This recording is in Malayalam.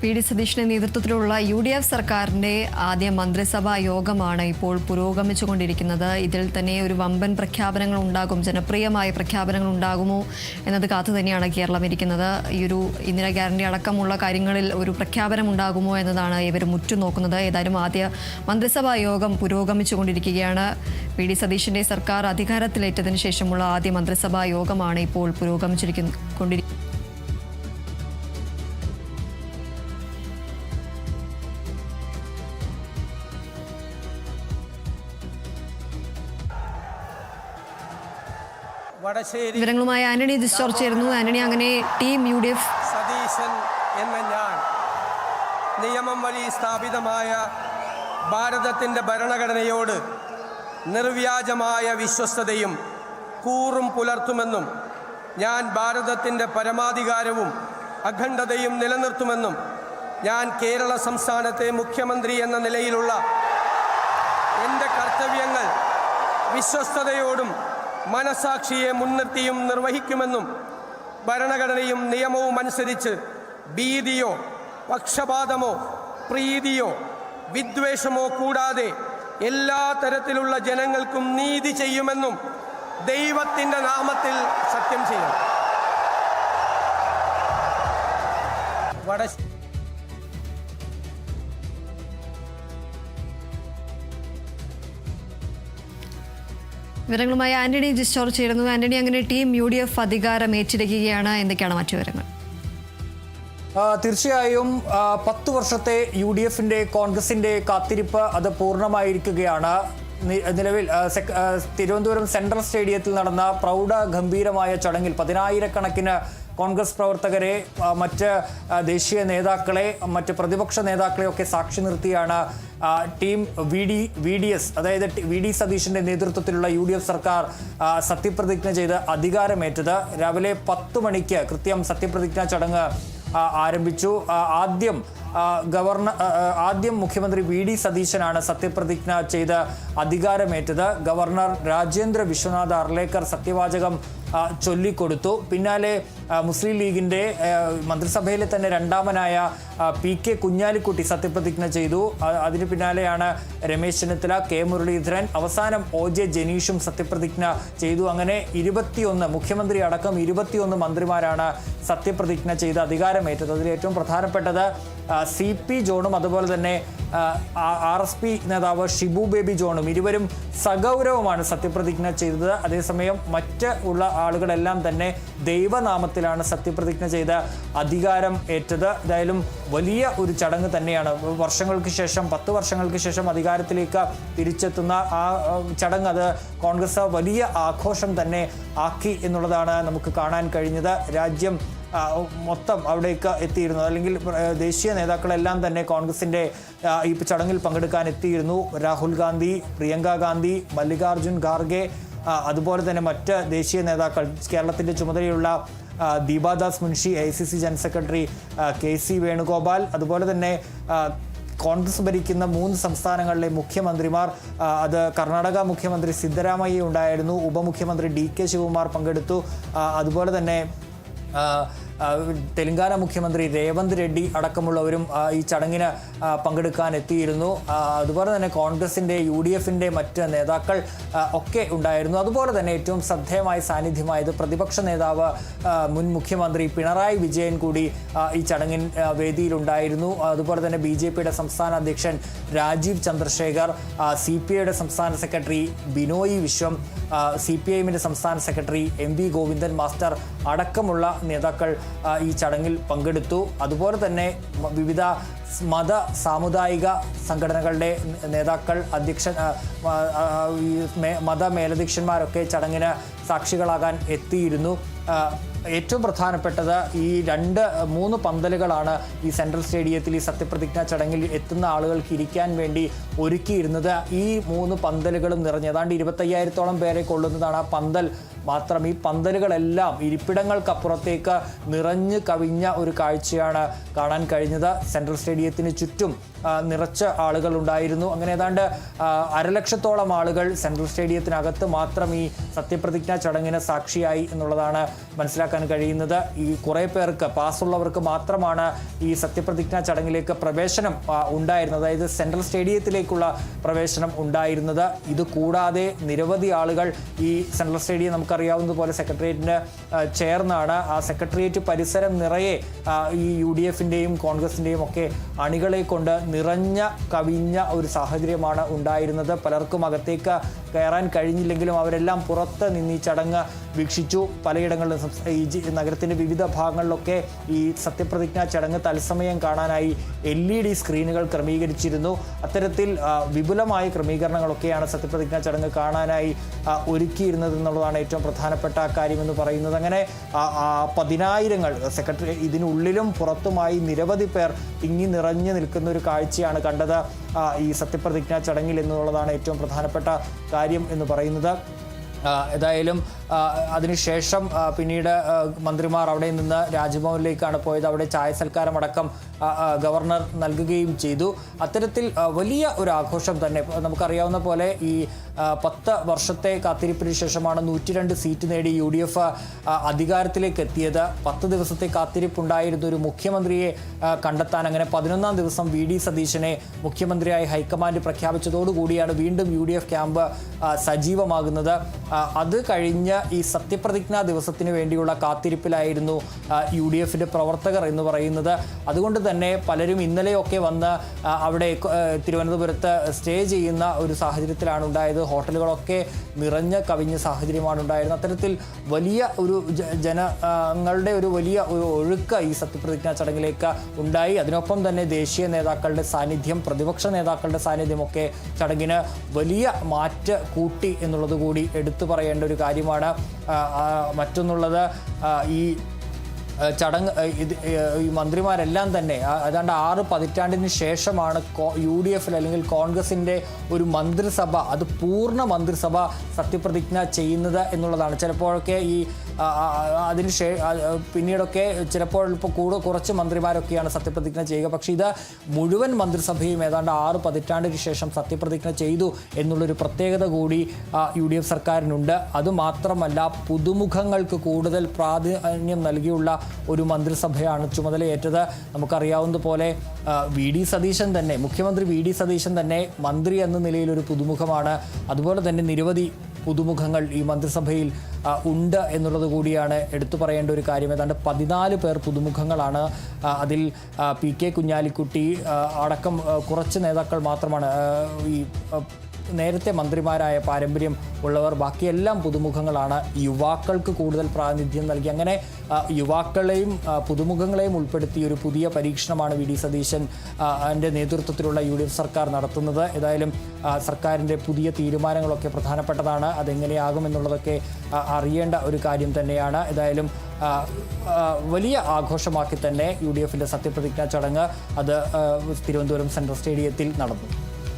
വി.ഡി. സതീശന്റെ നേതൃത്വത്തിലുള്ള UDF സർക്കാരിന്റെ ആദ്യ മന്ത്രിസഭാ യോഗമാണ് ഇപ്പോൾ പുരോഗമിച്ചുകൊണ്ടിരിക്കുന്നത്. ഇതിൽ തന്നെ ഒരു വമ്പൻ പ്രഖ്യാപനങ്ങൾ ഉണ്ടാകും, ജനപ്രിയമായ പ്രഖ്യാപനങ്ങൾ ഉണ്ടാകുമോ എന്നത് കാത്തു തന്നെയാണ് കേരളം ഇരിക്കുന്നത്. ഈ ഒരു ഇന്ദിരാ ഗ്യാരണ്ടി അടക്കമുള്ള കാര്യങ്ങളിൽ ഒരു പ്രഖ്യാപനം ഉണ്ടാകുമോ എന്നതാണ് ഇവരും ഉറ്റുനോക്കുന്നത്. ഏതായാലും ആദ്യ മന്ത്രിസഭാ യോഗം പുരോഗമിച്ചുകൊണ്ടിരിക്കുകയാണ്. വി.ഡി. സതീശന്റെ സർക്കാർ അധികാരത്തിലേറ്റതിനു ശേഷമുള്ള ആദ്യ മന്ത്രിസഭാ യോഗമാണ് ഇപ്പോൾ പുരോഗമിച്ചുകൊണ്ടിരിക്കുന്നത്. വിവരങ്ങളുമായി ആന്റണി ഡിസ്റ്റോർച്ച് ചേരുന്നു. ആന്റണി, അങ്ങനെ ടീം UDF സതീശൻ എന്ന ഞാൻ നിയമം വഴി സ്ഥാപിതമായ ഭാരതത്തിൻ്റെ ഭരണഘടനയോട് നിർവ്യാജമായ വിശ്വസ്തതയും കൂറും പുലർത്തുമെന്നും ഞാൻ ഭാരതത്തിൻ്റെ പരമാധികാരവും അഖണ്ഡതയും നിലനിർത്തുമെന്നും ഞാൻ കേരള സംസ്ഥാനത്തെ മുഖ്യമന്ത്രി എന്ന നിലയിലുള്ള എൻ്റെ കർത്തവ്യങ്ങൾ വിശ്വസ്തതയോടും മനസാക്ഷിയെ മുൻനിർത്തിയും നിർവഹിക്കുമെന്നും ഭരണഘടനയും നിയമവും അനുസരിച്ച് ഭീതിയോ പക്ഷപാതമോ പ്രീതിയോ വിദ്വേഷമോ കൂടാതെ എല്ലാ തരത്തിലുള്ള ജനങ്ങൾക്കും നീതി ചെയ്യുമെന്നും ദൈവത്തിൻ്റെ നാമത്തിൽ സത്യം ചെയ്യും. വിവരങ്ങളുമായി ആന്റണി ഡിസ്റ്റോർച്ച് ചേരുന്നു. ആന്റണി, അങ്ങനെ ടീം UDF അധികാരം ഏറ്റെടുക്കുകയാണ്. എന്തൊക്കെയാണ് മറ്റു വിവരങ്ങൾ? തീർച്ചയായും 10 വർഷത്തെ UDFന്റെ കോൺഗ്രസിന്റെ കാത്തിരിപ്പ് അത് പൂർണ്ണമായിരിക്കുകയാണ്. നിലവിൽ തിരുവനന്തപുരം സെൻട്രൽ സ്റ്റേഡിയത്തിൽ നടന്ന പ്രൗഢ ഗംഭീരമായ ചടങ്ങിൽ 10,000-കണക്കിന് കോൺഗ്രസ് പ്രവർത്തകരെ, മറ്റ് ദേശീയ നേതാക്കളെ, മറ്റ് പ്രതിപക്ഷ നേതാക്കളെയൊക്കെ സാക്ഷി നിർത്തിയാണ് ടീം VDS, അതായത് വി.ഡി. സതീശന്റെ നേതൃത്വത്തിലുള്ള UDF സർക്കാർ സത്യപ്രതിജ്ഞ ചെയ്ത് അധികാരമേറ്റത്. രാവിലെ 10 മണിക്ക് കൃത്യം സത്യപ്രതിജ്ഞാ ചടങ്ങ് ആരംഭിച്ചു. ആദ്യം മുഖ്യമന്ത്രി വി.ഡി. സതീശനാണ് സത്യപ്രതിജ്ഞ ചെയ്ത് അധികാരമേറ്റത്. ഗവർണർ രാജേന്ദ്ര വിശ്വനാഥ് അർലേക്കർ സത്യവാചകം ചൊല്ലിക്കൊടുത്തു. പിന്നാലെ മുസ്ലിം ലീഗിൻ്റെ മന്ത്രിസഭയിലെ തന്നെ രണ്ടാമനായ PK കുഞ്ഞാലിക്കുട്ടി സത്യപ്രതിജ്ഞ ചെയ്തു. അതിന് പിന്നാലെയാണ് രമേശ് ചെന്നിത്തല, K മുരളീധരൻ, അവസാനം OJ ജനീഷും സത്യപ്രതിജ്ഞ ചെയ്തു. അങ്ങനെ 21 മുഖ്യമന്ത്രി അടക്കം 21 മന്ത്രിമാരാണ് സത്യപ്രതിജ്ഞ ചെയ്ത് അധികാരമേറ്റത്. അതിൽ ഏറ്റവും പ്രധാനപ്പെട്ടത് CP ജോണും അതുപോലെ തന്നെ RSP നേതാവ് ഷിബു ബേബി ജോണും, ഇരുവരും സഗൗരവമാണ് സത്യപ്രതിജ്ഞ ചെയ്തത്. അതേസമയം മറ്റ് ഉള്ള ആളുകളെല്ലാം തന്നെ ദൈവനാമത്തിലാണ് സത്യപ്രതിജ്ഞ ചെയ്ത് അധികാരം ഏറ്റത്. എന്തായാലും വലിയ ഒരു ചടങ്ങ് തന്നെയാണ്. വർഷങ്ങൾക്ക് ശേഷം 10 വർഷങ്ങൾക്ക് ശേഷം അധികാരത്തിലേക്ക് തിരിച്ചെത്തുന്ന ആ ചടങ്ങ് അത് കോൺഗ്രസ് വലിയ ആഘോഷം തന്നെ ആക്കി എന്നുള്ളതാണ് നമുക്ക് കാണാൻ കഴിഞ്ഞത്. രാജ്യം മൊത്തം അവിടേക്ക് എത്തിയിരുന്നു, അല്ലെങ്കിൽ ദേശീയ നേതാക്കളെല്ലാം തന്നെ കോൺഗ്രസിൻ്റെ ഈ ചടങ്ങിൽ പങ്കെടുക്കാൻ എത്തിയിരുന്നു. രാഹുൽ ഗാന്ധി, പ്രിയങ്ക ഗാന്ധി, മല്ലികാർജുൻ ഖാർഗെ, അതുപോലെ തന്നെ മറ്റ് ദേശീയ നേതാക്കൾ, കേരളത്തിൻ്റെ ചുമതലയുള്ള Deepa Das Munshi, AICC general secretary KC Venugopal, അതുപോലെ തന്നെ കോൺഗ്രസ് ഭരിക്കുന്ന 3 സംസ്ഥാനങ്ങളിലെ മുഖ്യമന്ത്രിമാർ, അത് കർണാടക മുഖ്യമന്ത്രി സിദ്ധരാമയ്യ ഉണ്ടായിരുന്നു, ഉപമുഖ്യമന്ത്രി DK ശിവകുമാർ പങ്കെടുത്തു, അതുപോലെ തന്നെ തെലങ്കാന മുഖ്യമന്ത്രി രേവന്ത് റെഡ്ഡി അടക്കമുള്ളവരും ഈ ചടങ്ങിന് പങ്കെടുക്കാൻ എത്തിയിരുന്നു. അതുപോലെ തന്നെ കോൺഗ്രസിൻ്റെ UDFന്റെ മറ്റ് നേതാക്കൾ ഒക്കെ ഉണ്ടായിരുന്നു. അതുപോലെ തന്നെ ഏറ്റവും ശ്രദ്ധേയമായ സാന്നിധ്യമായത് പ്രതിപക്ഷ നേതാവ് മുൻ മുഖ്യമന്ത്രി പിണറായി വിജയൻ കൂടി ഈ ചടങ്ങിൻ വേദിയിലുണ്ടായിരുന്നു. അതുപോലെ തന്നെ BJPയുടെ സംസ്ഥാന അധ്യക്ഷൻ രാജീവ് ചന്ദ്രശേഖർ, CPIയുടെ സംസ്ഥാന സെക്രട്ടറി ബിനോയ് വിശ്വം, CPIഎമ്മിൻ്റെ സംസ്ഥാന സെക്രട്ടറി MV ഗോവിന്ദൻ മാസ്റ്റർ അടക്കമുള്ള നേതാക്കൾ ഈ ചടങ്ങിൽ പങ്കെടുത്തു. അതുപോലെ തന്നെ വിവിധ മത സാമുദായിക സംഘടനകളുടെ നേതാക്കൾ, മത മേലധ്യക്ഷന്മാരൊക്കെ ചടങ്ങിന് സാക്ഷികളാകാൻ എത്തിയിരുന്നു. ഏറ്റവും പ്രധാനപ്പെട്ടത് ഈ 2-3 പന്തലുകളാണ് ഈ സെൻട്രൽ സ്റ്റേഡിയത്തിൽ ഈ സത്യപ്രതിജ്ഞാ ചടങ്ങിൽ എത്തുന്ന ആളുകൾക്ക് ഇരിക്കാൻ വേണ്ടി ഒരുക്കിയിരുന്നത്. ഈ 3 പന്തലുകളും നിറഞ്ഞ് ഏതാണ്ട് 25,000-ഓളം പേരെ കൊള്ളുന്നതാണ് ആ പന്തൽ മാത്രം ഈ പന്തലുകളെല്ലാം ഇരിപ്പിടങ്ങൾക്കപ്പുറത്തേക്ക് നിറഞ്ഞു കവിഞ്ഞ ഒരു കാഴ്ചയാണ് കാണാൻ കഴിഞ്ഞത്. സെൻട്രൽ സ്റ്റേഡിയത്തിന് ചുറ്റും നിറച്ച ആളുകൾ ഉണ്ടായിരുന്നു. അങ്ങനെ ഏതാണ്ട് 1,00,000-ഓളം ആളുകൾ സെൻട്രൽ സ്റ്റേഡിയത്തിനകത്ത് മാത്രം ഈ സത്യപ്രതിജ്ഞാ ചടങ്ങിന് സാക്ഷിയായി എന്നുള്ളതാണ് മനസ്സിലാക്കാൻ കഴിയുന്നത്. ഈ കുറേ പേർക്ക് പാസ്സുള്ളവർക്ക് മാത്രമാണ് ഈ സത്യപ്രതിജ്ഞാ ചടങ്ങിലേക്ക് പ്രവേശനം ഉണ്ടായിരുന്നത്, അതായത് സെൻട്രൽ സ്റ്റേഡിയത്തിലേക്കുള്ള പ്രവേശനം ഉണ്ടായിരുന്നത്. ഇത് കൂടാതെ നിരവധി ആളുകൾ ഈ സെൻട്രൽ സ്റ്റേഡിയം നമുക്കറിയാവുന്നതുപോലെ സെക്രട്ടേറിയറ്റിന് ചേർന്നാണ്. ആ സെക്രട്ടേറിയറ്റ് പരിസരം നിറയെ ഈ UDF-ൻ്റെയും കോൺഗ്രസിൻ്റെയും ഒക്കെ അണികളെ കൊണ്ട് നിറഞ്ഞ കവിഞ്ഞ ഒരു സാഹചര്യമാണ് ഉണ്ടായിരുന്നത്. പലർക്കും അകത്തേക്ക് കയറാൻ കഴിഞ്ഞില്ലെങ്കിലും അവരെല്ലാം പുറത്ത് നിന്ന് ഈ ചടങ്ങ് വീക്ഷിച്ചു. പലയിടങ്ങളിലും ഈ നഗരത്തിൻ്റെ വിവിധ ഭാഗങ്ങളിലൊക്കെ ഈ സത്യപ്രതിജ്ഞാ ചടങ്ങ് തത്സമയം കാണാനായി LED സ്ക്രീനുകൾ ക്രമീകരിച്ചിരുന്നു. അത്തരത്തിൽ വിപുലമായ ക്രമീകരണങ്ങളൊക്കെയാണ് സത്യപ്രതിജ്ഞാ ചടങ്ങ് കാണാനായി ഒരുക്കിയിരുന്നത് എന്നുള്ളതാണ് ഏറ്റവും പ്രധാനപ്പെട്ട കാര്യമെന്ന് പറയുന്നത്. അങ്ങനെ 10,000-ങ്ങൾ സെക്രട്ടറി ഇതിനുള്ളിലും പുറത്തുമായി നിരവധി പേർ തിങ്ങി നിറഞ്ഞു നിൽക്കുന്ന ഒരു കാഴ്ചയാണ് കണ്ടത് ഈ സത്യപ്രതിജ്ഞാ ചടങ്ങിൽ എന്നുള്ളതാണ് ഏറ്റവും പ്രധാനപ്പെട്ട കാര്യം എന്ന് പറയുന്നത്. ഏതായാലും അതിനുശേഷം പിന്നീട് മന്ത്രിമാർ അവിടെ നിന്ന് രാജ്ഭവനിലേക്കാണ് പോയത്. അവിടെ ചായ സൽക്കാരമടക്കം ഗവർണർ നൽകുകയും ചെയ്തു. അത്തരത്തിൽ വലിയ ഒരു ആഘോഷം തന്നെ. നമുക്കറിയാവുന്ന പോലെ ഈ 10 വർഷത്തെ കാത്തിരിപ്പിന് ശേഷമാണ് 102 സീറ്റ് നേടി UDF അധികാരത്തിലേക്ക് എത്തിയത്. 10 ദിവസത്തെ കാത്തിരിപ്പുണ്ടായിരുന്ന ഒരു മുഖ്യമന്ത്രിയെ കണ്ടെത്താൻ അങ്ങനെ 11-ാം ദിവസം VD സതീശനെ മുഖ്യമന്ത്രിയായി ഹൈക്കമാൻഡ് പ്രഖ്യാപിച്ചതോടുകൂടിയാണ് വീണ്ടും UDF ക്യാമ്പ് സജീവമാകുന്നത്. അത് കഴിഞ്ഞ് ഈ സത്യപ്രതിജ്ഞാ ദിവസത്തിന് വേണ്ടിയുള്ള കാത്തിരിപ്പിലായിരുന്നു UDF-ന്റെ പ്രവർത്തകർ എന്ന് പറയുന്നത്. അതുകൊണ്ട് തന്നെ പലരും ഇന്നലെയൊക്കെ വന്ന് അവിടെ തിരുവനന്തപുരത്ത് സ്റ്റേ ചെയ്യുന്ന ഒരു സാഹചര്യത്തിലാണ് ഉണ്ടായത്. ഹോട്ടലുകളൊക്കെ നിറഞ്ഞ കവിഞ്ഞ സാഹചര്യമാണ് ഉണ്ടായിരുന്നത്. അത്തരത്തിൽ വലിയ ഒരു ജനങ്ങളുടെ ഒരു വലിയ ഒരു ഒഴുക്ക് ഈ സത്യപ്രതിജ്ഞാ ചടങ്ങിലേക്ക് ഉണ്ടായി. അതിനൊപ്പം തന്നെ ദേശീയ നേതാക്കളുടെ സാന്നിധ്യം, പ്രതിപക്ഷ നേതാക്കളുടെ സാന്നിധ്യമൊക്കെ ചടങ്ങിന് വലിയ മാറ്റ് കൂട്ടി എന്നുള്ളത് കൂടി എടുത്തു പറയേണ്ട ഒരു കാര്യമാണ്. മറ്റൊന്നുള്ളത് ഈ ചടങ്ങ് ഈ മന്ത്രിമാരെല്ലാം തന്നെ ഏതാണ്ട് 6 പതിറ്റാണ്ടിന് ശേഷമാണ് UDF-ൽ അല്ലെങ്കിൽ കോൺഗ്രസിൻ്റെ ഒരു മന്ത്രിസഭ, അത് പൂർണ്ണ മന്ത്രിസഭ സത്യപ്രതിജ്ഞ ചെയ്യുന്നത് എന്നുള്ളതാണ്. ചിലപ്പോഴൊക്കെ ഈ പിന്നീടൊക്കെ ചിലപ്പോൾ ഇപ്പോൾ കുറച്ച് മന്ത്രിമാരൊക്കെയാണ് സത്യപ്രതിജ്ഞ ചെയ്യുക. പക്ഷേ ഇത് മുഴുവൻ മന്ത്രിസഭയും ഏതാണ്ട് 6 പതിറ്റാണ്ടിന് ശേഷം സത്യപ്രതിജ്ഞ ചെയ്തു എന്നുള്ളൊരു പ്രത്യേകത കൂടി UDF സർക്കാരിനുണ്ട്. അതുമാത്രമല്ല, പുതുമുഖങ്ങൾക്ക് കൂടുതൽ പ്രാധാന്യം നൽകിയുള്ള ഒരു മന്ത്രിസഭയാണ് ചുമതലയേറ്റത്. നമുക്കറിയാവുന്നതുപോലെ VD സതീശൻ തന്നെ, മുഖ്യമന്ത്രി VD സതീശൻ തന്നെ മന്ത്രി എന്ന നിലയിലൊരു പുതുമുഖമാണ്. അതുപോലെ തന്നെ നിരവധി പുതുമുഖങ്ങൾ ഈ മന്ത്രിസഭയിൽ ഉണ്ട് എന്നുള്ളത് കൂടിയാണ് എടുത്തു പറയേണ്ട ഒരു കാര്യം. ഏതാണ്ട് 14 പേർ പുതുമുഖങ്ങളാണ്. അതിൽ PK കുഞ്ഞാലിക്കുട്ടി അടക്കം കുറച്ച് നേതാക്കൾ മാത്രമാണ് ഈ നേരത്തെ മന്ത്രിമാരായ പാരമ്പര്യം ഉള്ളവർ. ബാക്കിയെല്ലാം പുതുമുഖങ്ങളാണ്. യുവാക്കൾക്ക് കൂടുതൽ പ്രാതിനിധ്യം നൽകി അങ്ങനെ യുവാക്കളെയും പുതുമുഖങ്ങളെയും ഉൾപ്പെടുത്തി ഒരു പുതിയ പരീക്ഷണമാണ് VD സതീശൻ എൻ്റെ നേതൃത്വത്തിലുള്ള UDF സർക്കാർ നടത്തുന്നത്. ഏതായാലും സർക്കാരിൻ്റെ പുതിയ തീരുമാനങ്ങളൊക്കെ പ്രധാനപ്പെട്ടതാണ്. അതെങ്ങനെയാകുമെന്നുള്ളതൊക്കെ അറിയേണ്ട ഒരു കാര്യം തന്നെയാണ്. ഏതായാലും വലിയ ആഘോഷമാക്കി തന്നെ UDF-ൻ്റെ സത്യപ്രതിജ്ഞാ ചടങ്ങ് അത് തിരുവനന്തപുരം സെൻട്രൽ സ്റ്റേഡിയത്തിൽ നടന്നു.